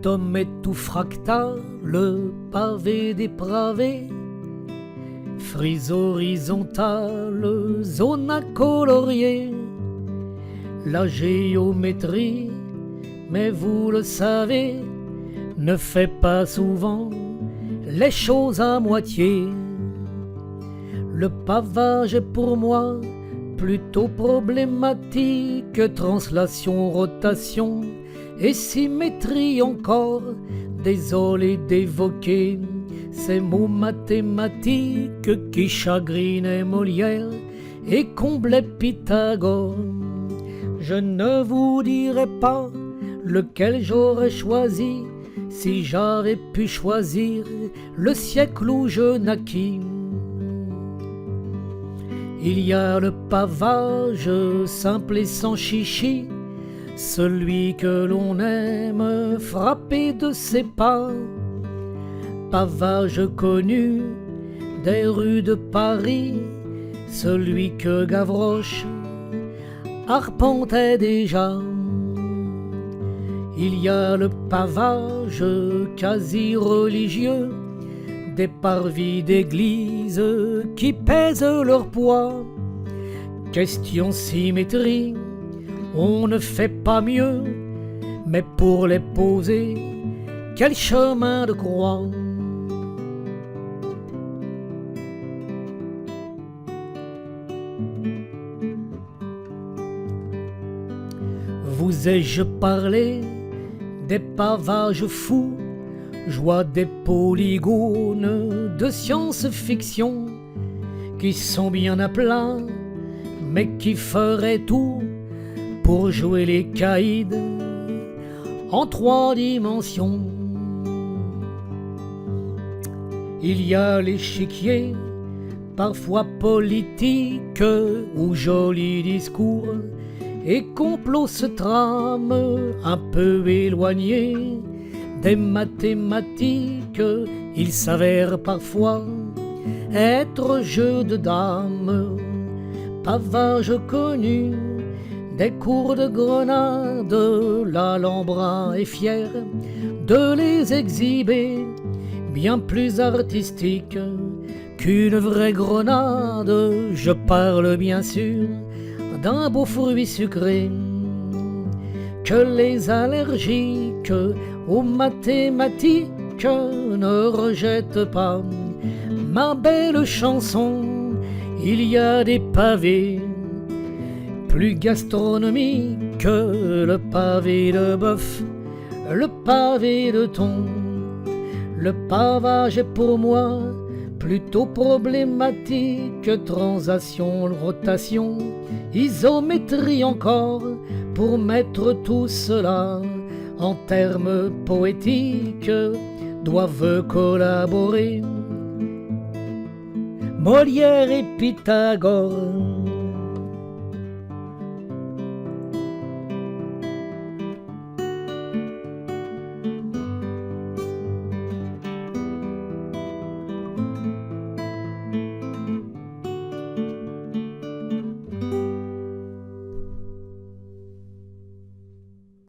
homme est tout fractal, le pavé dépravé, frise horizontale, zone à colorier, la géométrie, mais vous le savez, ne fait pas souvent les choses à moitié. Le pavage est pour moi plutôt problématique, translation, rotation et symétrie encore. Désolé d'évoquer ces mots mathématiques qui chagrinaient Molière et comblaient Pythagore. Je ne vous dirai pas lequel j'aurais choisi si j'avais pu choisir le siècle où je naquis. Il y a le pavage simple et sans chichi, celui que l'on aime frapper de ses pas. Pavage connu des rues de Paris, celui que Gavroche arpentait déjà. Il y a le pavage quasi religieux des parvis d'église qui pèsent leur poids. Question symétrie, on ne fait pas mieux, mais pour les poser, quel chemin de croix. Vous ai-je parlé des pavages fous, joie des polygones de science-fiction, qui sont bien à plat, mais qui feraient tout pour jouer les caïds en 3 dimensions. Il y a l'échiquier, parfois politique, où jolis discours et complots se trament, un peu éloignés des mathématiques. Il s'avère parfois être jeu de dames. Pavage connu des cours de Grenade, l'Alhambra est fier de les exhiber, bien plus artistique qu'une vraie grenade. Je parle bien sûr d'un beau fruit sucré que les allergiques aux mathématiques ne rejettent pas. Ma belle chanson, il y a des pavés plus gastronomiques que le pavé de bœuf, le pavé de thon. Le pavage est pour moi plutôt problématique, translation, rotation, isométrie encore, pour mettre tout cela en termes poétiques, doivent collaborer Molière et Pythagore.